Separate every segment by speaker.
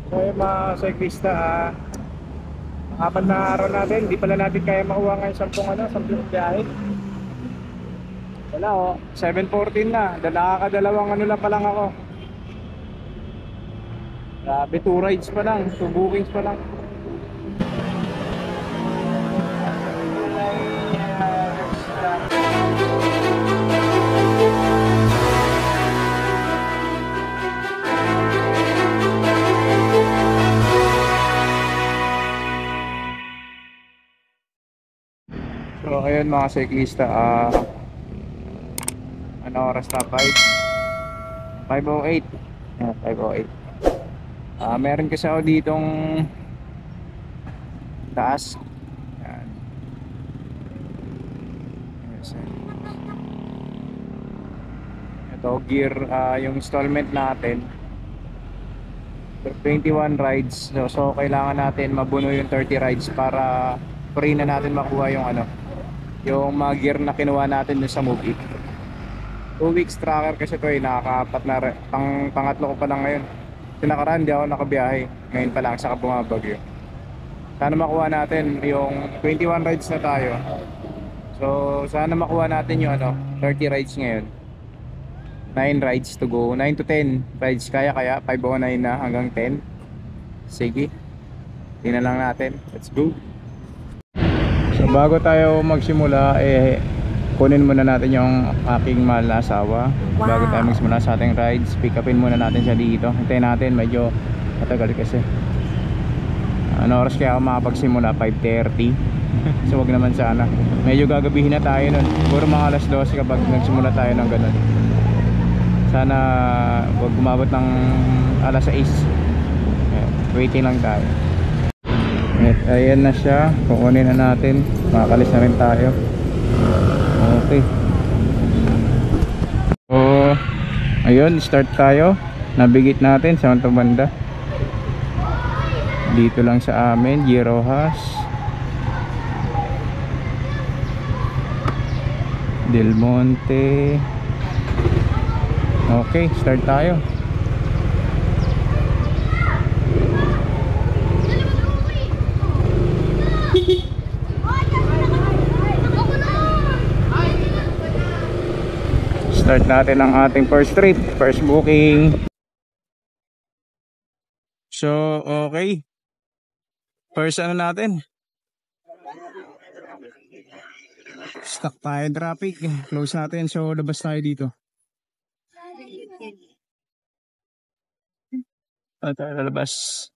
Speaker 1: So yung mga cyclista, apat na araw natin, hindi pala natin kaya makuha ngayon 10 biyahe. Wala oh, 7:14 na, nakakadalawang ano lang pa lang ako. Grabe, 2 rides pa lang, 2 bookings pa lang. So ayun mga cyclista, ano oras na? 5:08. 5:08. Meron kasi ako ditong taas. Yan. Yes, ito gear, yung installment natin 21 rides. So kailangan natin mabuno yung 30 rides para free na natin makuha yung ano, yung mga gear na kinuha natin dun sa Move It. 2 weeks tracker kasi ito nakakaapat na pangatlo ko pa lang ngayon. Nakaraan di ako nakabiyahe, ngayon pa lang saka bumabagyo. Sana makuha natin yung 21 rides na tayo. So sana makuha natin yung ano, 30 rides ngayon. 9 rides to go, 9 to 10 rides kaya 5:09 na hanggang 10. Sige, tingnan lang natin, let's go. So bago tayo magsimula, kunin muna natin yung aking mahal na asawa. Bago tayo magsimula sa ating rides, pick upin muna natin siya dito. Hintayin natin, medyo matagal kasi. Ano oras kaya ako makapagsimula? 5:30. So wag naman sana, medyo gagabihin na tayo nun. Siguro mga alas 12 kapag nagsimula tayo ng ganun. Sana wag umabot ng alas 6. Waiting lang tayo. Ayan na siya, kukunin na natin. Makakalis na rin tayo. Okay. So ayun, start tayo. Nabigit natin sa Santa Banda. Dito lang sa amin, Girohas, Del Monte. Okay, start tayo. Start natin ang ating first trip, first booking. So, okay. First ano natin? Stuck tayo traffic. Close natin. So, labas tayo dito. Tayo lalabas.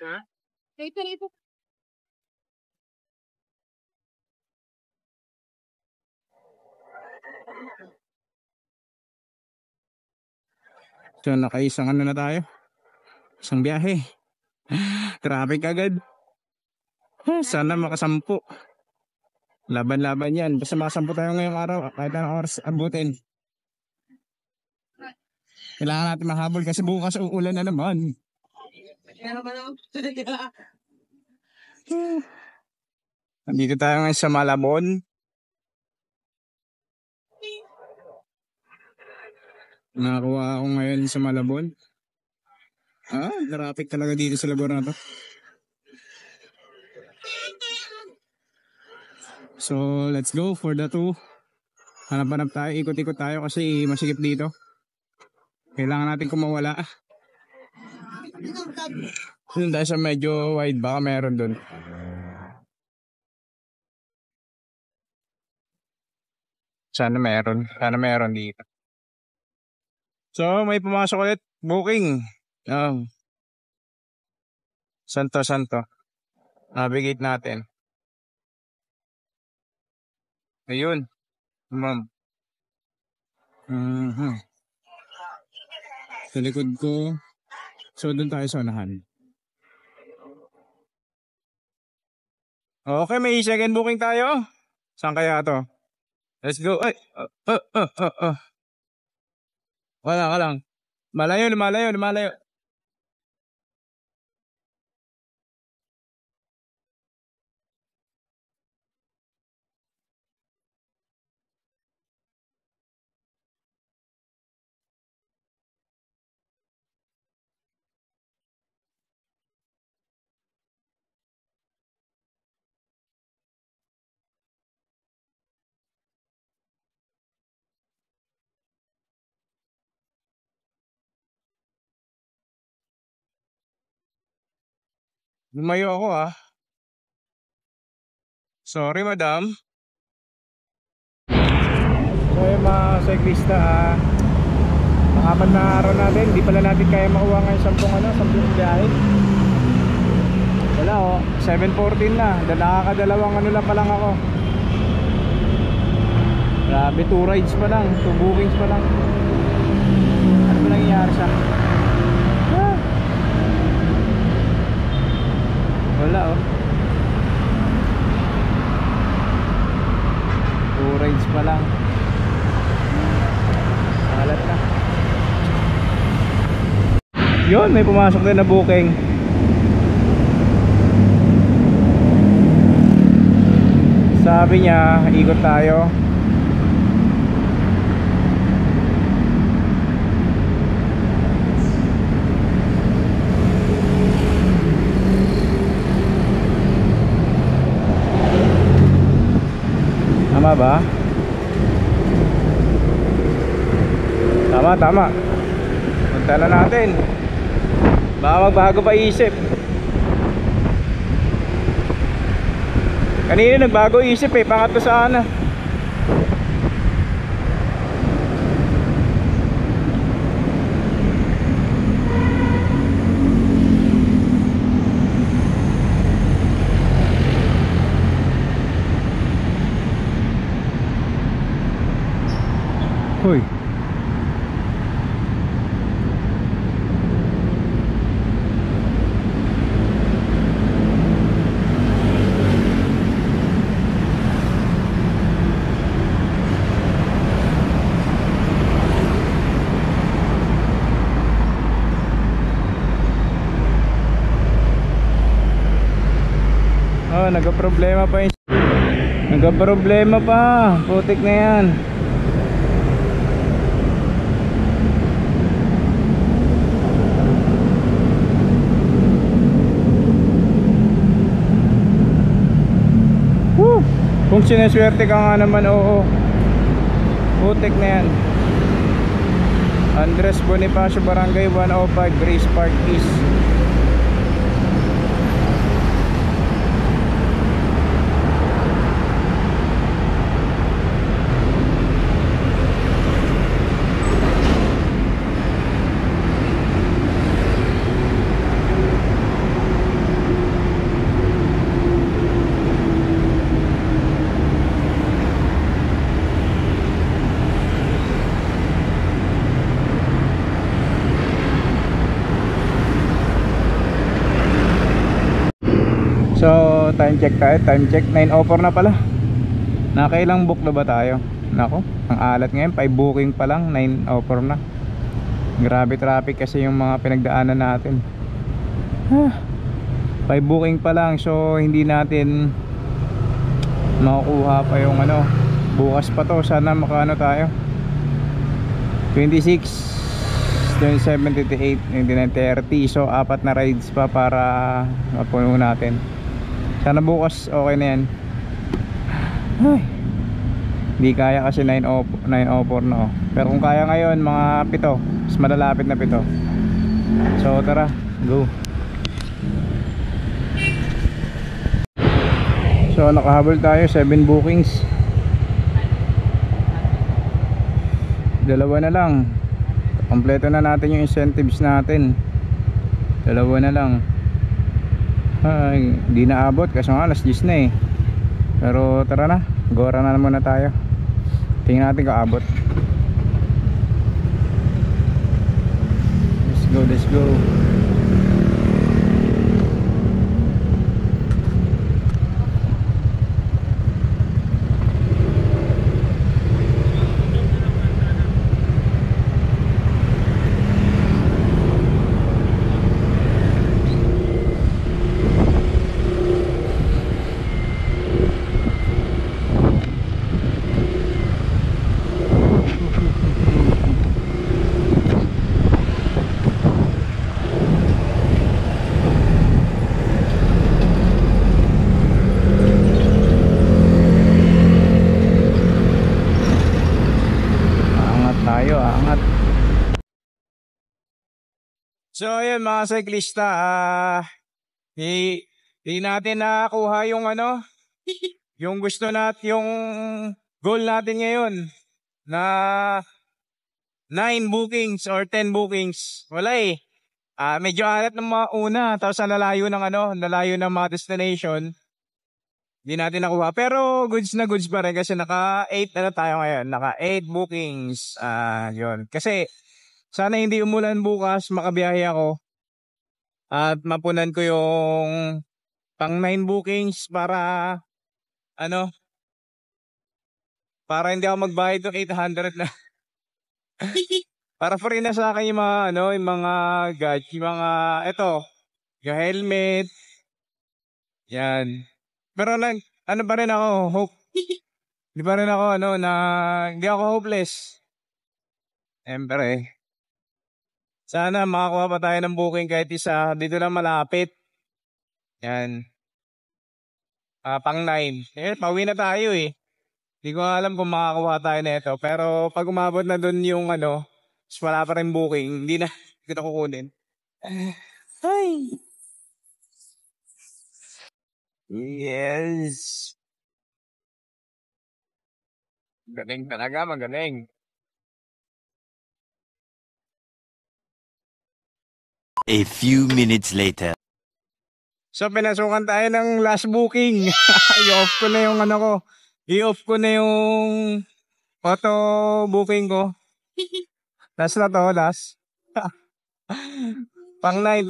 Speaker 1: Ha? Ito. So, nakaisang ano na tayo? Isang biyahe. Traffic agad. Sana makasampu. Laban-laban yan. Basta makasampu tayo ngayong araw. Kahit anong oras abutin. Kailangan natin mahabol kasi bukas uulan na naman. Nandito tayo ngayon sa Malabon. Nakakuha ako ngayon sa Malabon. Traffic talaga dito sa lugar na to. So, let's go for the 2. Hanap-hanap tayo, ikot-ikot tayo kasi masikip dito. Kailangan natin kumawala. Doon tayo sa medyo wide, baka meron doon. Sana meron dito. So, may pumasok ulit. Booking. Santo. Navigate natin. Ayun. Ma'am. Sa likod ko. So, doon tayo sa unahan. Okay, may second booking tayo. Saan kaya to? Let's go. Ay. Wala ka lang. Malayo. Lumayo ako ah. Sorry madam. So yung mga cyclista makapat na araw natin. Hindi pala natin kaya makuha ngayon 10 biyahe. Wala oh, 7:14 na. Nakakadalawang ano lang pa lang ako. Grabe, 2 rides pa lang, 2 bookings pa lang. Ano ba nangyayari sa akin? Wala oh. 2 rides pa lang. Alat na. Yun, may pumasok din na booking. Sabi niya, ikot tayo. Tama ba? Tama. Punta na natin. Baka magbago pa isip. Kanina nagbago isip eh, pangatlo sana. Hoy. Oh, nagka-problema pa yun. Nagka-problema pa. Putik na yan. Woo! Kung sinaswerte ka nga naman, oo. Putik na yan. Andres Bonifacio, Barangay 105, Grace Park East. So time check tayo, time check 9:04 na pala. Nakailang book na ba tayo? Nako, ang alat ngayon, 5 booking pa lang, 9:04 na. Grabe traffic kasi yung mga pinagdaanan natin. 5 booking pa lang, so hindi natin makukuha pa yung ano. Bukas pa to, sana makaano tayo. 26, 27, 28, 29, 30. So 4 na rides pa para mapuno natin. Sana bukas okay na yan. Ay, hindi kaya kasi 9:04 na oh. Pero kung kaya ngayon mga 7, mas malalapit na 7. So tara, go. So nakahabol tayo, 7 bookings. Dalawa na lang. Kompleto na natin yung incentives natin. Dalawa na lang. Ay, di naabot kasi nga alas 10 na eh. Pero tara na, gora na muna tayo. Tingnan natin kaabot. Let's go. So ayun mga cyclista, Di natin nakakuha yung ano, yung gusto natin, yung goal natin ngayon na 9 bookings or 10 bookings. Wala eh. Medyo alat ng mga una, tapos nalayo ng ano, nalayo ng mga destination. Hindi natin nakuha. Pero goods na goods pa rin kasi naka 8 na tayo ngayon. Naka 8 bookings. Yun. Kasi sana hindi umulan bukas, makabiyahe ako. At mapunan ko yung pang 9 bookings para ano, para hindi ako magbayad ng 800 na. Para free na sa akin yung mga ano, yung mga gadget, yung mga ito, yung helmet. Yan. Pero ano pa rin ako, hope. Hindi pa rin ako ano na hindi ako hopeless. Siyempre. Sana makakuha pa tayo ng booking kahit isa dito lang malapit. Yan. Pang 9. Pauwi na tayo eh. Hindi ko alam kung makakuha tayo nito. Pero pag umabot na dun yung ano, wala pa rin booking, hindi na kita kukunin. Ay. Yes. Galing talaga, magaling.
Speaker 2: A few minutes later.
Speaker 1: So pinasukan tayo ng last booking. I-off ko na yung ano ko. I-off ko na yung auto booking ko. Last na to, last. Pang 9.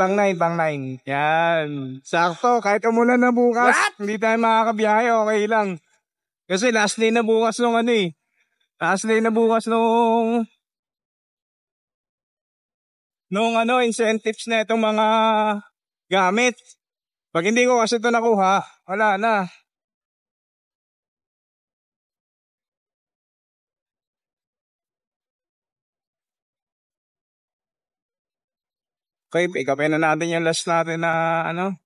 Speaker 1: Yan. Sakto, kahit umulan na bukas, hindi tayo makakabiyahe, okay lang. Kasi last day na bukas nung ano eh. Last day na bukas nung ano, incentives na itong mga gamit. Pag hindi ko kasi ito nakuha, wala na. Okay, pick upin na natin yung last natin na ano.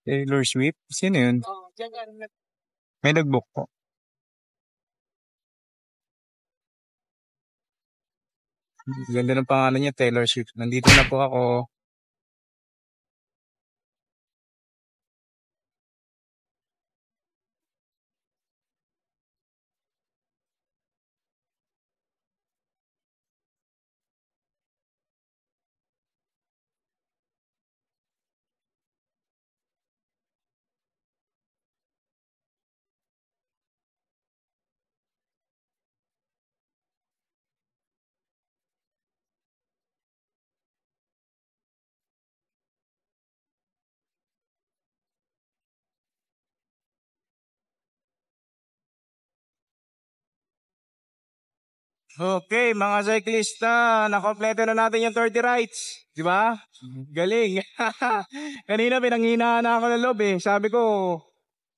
Speaker 1: Taylor Swift? Sino yun? May nag-book po. Ganda ng pangalan niya, Taylor Swift. Nandito na po ako. Okay, mga cyclista, nakompleto na natin yung 30 rides. Di ba? Galing. Kanina pinanghinaan na ako ng loob eh. Sabi ko,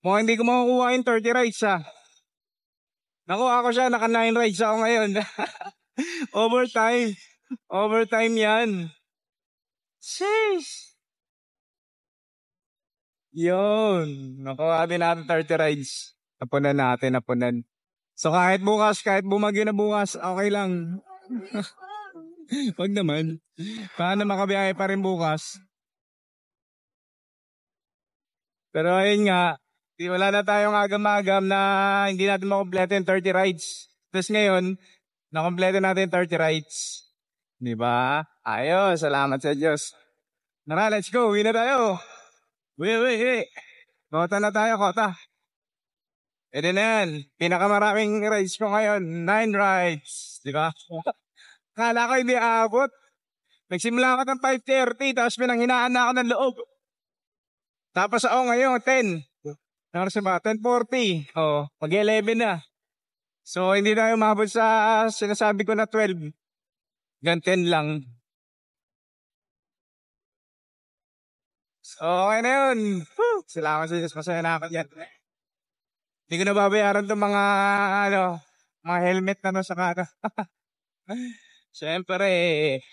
Speaker 1: mukhang hindi ko makukuha yung 30 rides Nakuha ko siya, naka 9 rides ako ngayon. Overtime. Overtime yan. Sheesh. Yun. Nakuha din natin 30 rides. Napunan. So kahit bukas, kahit bumagyo na bukas, okay lang. Wag naman. Paano makabiyahe pa rin bukas? Pero ayun nga, wala na tayong agam-agam na hindi natin makompleto yung 30 rides. Tapos ngayon, nakompleto natin yung 30 rides. Di ba? Ayos, salamat sa Diyos. Nara, let's go. Uwi na tayo. Uwi. Kota na tayo, kota. E din na yan. Pinakamaraming rides ko ngayon. 9 rides. Di ba? Kala ko hindi aabot. Nagsimula ako ng 5:30 tapos pinanghinaan na ako ng loob. Tapos ako ngayon, 10. Nakaroon ba? 10:40. Mag-11 na. So, hindi tayo umabot sa sinasabi ko na 12. Hanggang 10 lang. So, okay na yun. Salamat sa Diyos. Masaya na ako dyan. Hindi ko na babayaran itong mga, mga helmet na sa kata. Siyempre,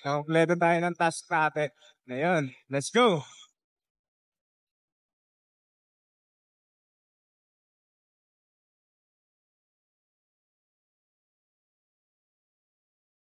Speaker 1: kompleto tayo ng task natin. Ngayon, let's go!